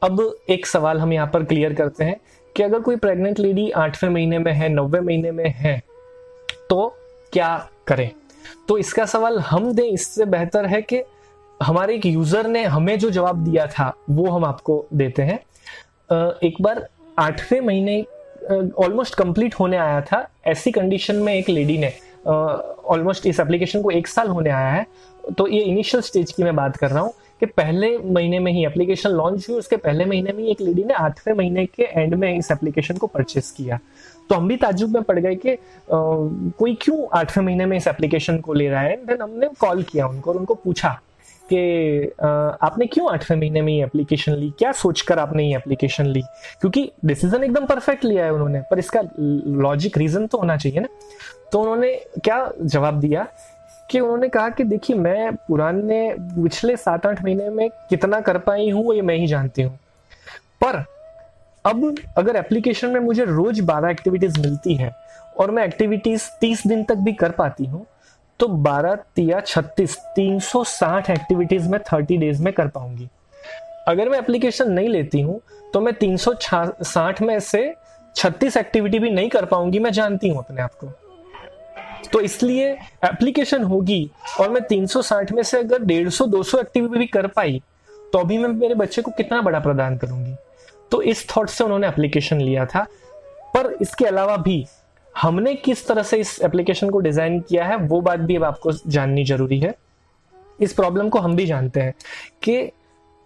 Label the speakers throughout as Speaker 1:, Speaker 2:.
Speaker 1: अब एक सवाल हम यहाँ पर क्लियर करते हैं कि अगर कोई प्रेग्नेंट लेडी 8वें महीने में है, 9वें महीने में है, तो क्या करें। तो इसका सवाल हम दें इससे बेहतर है कि हमारे एक यूजर ने हमें जो जवाब दिया था वो हम आपको देते हैं। एक बार 8वें महीने ऑलमोस्ट कंप्लीट होने आया था, ऐसी कंडीशन में एक लेडी ने ऑलमोस्ट इस एप्लीकेशन को 1 साल होने आया है, तो ये इनिशियल स्टेज की मैं बात कर रहा हूँ कि पहले महीने में ही एप्लीकेशन लॉन्च हुई, उसके पहले महीने में ही एक लेडी ने 8वें महीने के एंड में इस एप्लीकेशन को परचेस किया। तो हम भी ताज्जुब में पड़ गए कि कोई क्यों 8वें महीने में इस एप्लीकेशन को ले रहा है। देन हमने कॉल किया उनको और उनको पूछा कि आपने क्यों 8वें महीने में ये एप्लीकेशन ली, क्या सोचकर आपने ये एप्लीकेशन ली, क्योंकि डिसीजन एकदम परफेक्ट लिया है उन्होंने, पर इसका लॉजिक रीजन तो होना चाहिए ना। तो उन्होंने क्या जवाब दिया कि उन्होंने कहा कि देखिए, मैं पिछले 7-8 महीने में कितना कर पाई हूँ ये मैं ही जानती हूँ, पर अब अगर एप्लीकेशन में मुझे रोज 12 एक्टिविटीज मिलती है और मैं एक्टिविटीज 30 दिन तक भी कर पाती हूँ, तो 12 तिया 36 360 एक्टिविटीज में 30 डेज में कर पाऊंगी। अगर मैं एप्लीकेशन नहीं लेती हूँ तो मैं 360 में से 36 एक्टिविटी भी नहीं कर पाऊंगी, मैं जानती हूँ अपने आप को। तो इसलिए एप्लीकेशन होगी और मैं 360 में से अगर 150-200 एक्टिविटी भी कर पाई तो अभी मैं मेरे बच्चे को कितना बड़ा प्रदान करूंगी। तो इस थॉट से उन्होंने एप्लीकेशन लिया था। पर इसके अलावा भी हमने किस तरह से इस एप्लीकेशन को डिजाइन किया है वो बात भी अब आपको जाननी जरूरी है। इस प्रॉब्लम को हम भी जानते हैं कि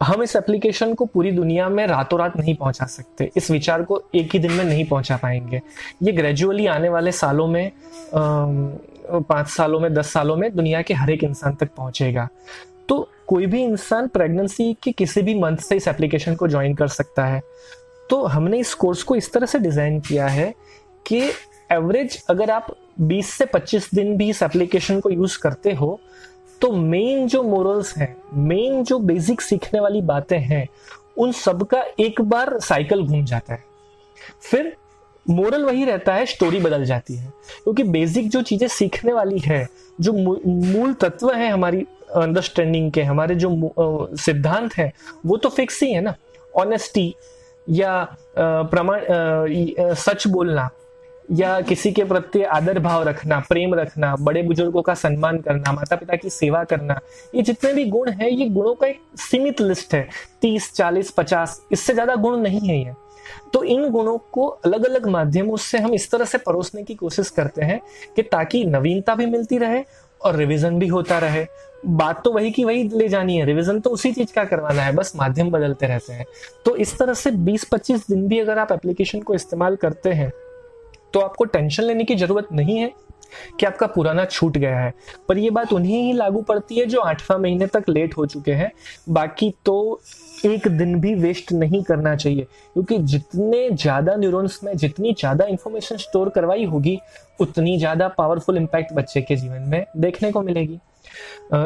Speaker 1: हम इस एप्लीकेशन को पूरी दुनिया में रातों रात नहीं पहुंचा सकते, इस विचार को एक ही दिन में नहीं पहुंचा पाएंगे। ये ग्रेजुअली आने वाले सालों में 5 सालों में 10 सालों में दुनिया के हर एक इंसान तक पहुंचेगा। तो कोई भी इंसान प्रेगनेंसी के किसी भी मंथ से इस एप्लीकेशन को ज्वाइन कर सकता है। तो हमने इस कोर्स को इस तरह से डिजाइन किया है कि एवरेज अगर आप 20 से 25 दिन भी इस एप्लीकेशन को यूज करते हो तो मेन जो मोरल्स हैं, मेन जो बेसिक सीखने वाली बातें हैं, उन सब का एक बार साइकिल घूम जाता है। फिर मोरल वही रहता है, स्टोरी बदल जाती है, क्योंकि बेसिक जो चीजें सीखने वाली है, जो मूल तत्व है हमारी अंडरस्टैंडिंग के, हमारे जो सिद्धांत है, वो तो फिक्स ही है ना। ऑनेस्टी या सच बोलना, या किसी के प्रति आदर भाव रखना, प्रेम रखना, बड़े बुजुर्गों का सम्मान करना, माता पिता की सेवा करना, ये जितने भी गुण हैं, ये गुणों का एक सीमित लिस्ट है, 30, 40, 50, इससे ज्यादा गुण नहीं है ये। तो इन गुणों को अलग अलग माध्यमों से हम इस तरह से परोसने की कोशिश करते हैं कि ताकि नवीनता भी मिलती रहे और रिवीजन भी होता रहे। बात तो वही की वही ले जानी है, रिवीजन तो उसी चीज का करवाना है, बस माध्यम बदलते रहते हैं। तो इस तरह से 20-25 दिन भी अगर आप एप्लीकेशन को इस्तेमाल करते हैं तो आपको टेंशन लेने की जरूरत नहीं है कि आपका पुराना छूट गया है। पर यह बात उन्हें ही लागू पड़ती है जो 8वां महीने तक लेट हो चुके हैं। बाकी तो एक दिन भी वेस्ट नहीं करना चाहिए, क्योंकि जितने ज्यादा न्यूरॉन्स में जितनी ज्यादा इंफॉर्मेशन स्टोर करवाई होगी, उतनी ज्यादा पावरफुल इंपैक्ट बच्चे के जीवन में देखने को मिलेगी।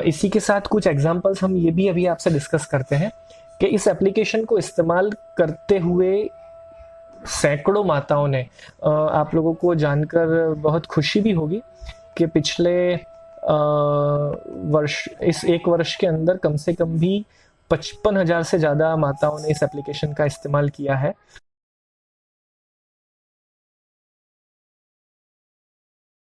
Speaker 1: इसी के साथ कुछ एग्जांपल्स हम ये भी अभी आपसे डिस्कस करते हैं कि इस एप्लीकेशन को इस्तेमाल करते हुए सैकड़ों माताओं ने, आप लोगों को जानकर बहुत खुशी भी होगी कि पिछले वर्ष, इस 1 वर्ष के अंदर कम से कम भी 55,000 से ज्यादा माताओं ने इस एप्लीकेशन का इस्तेमाल किया है।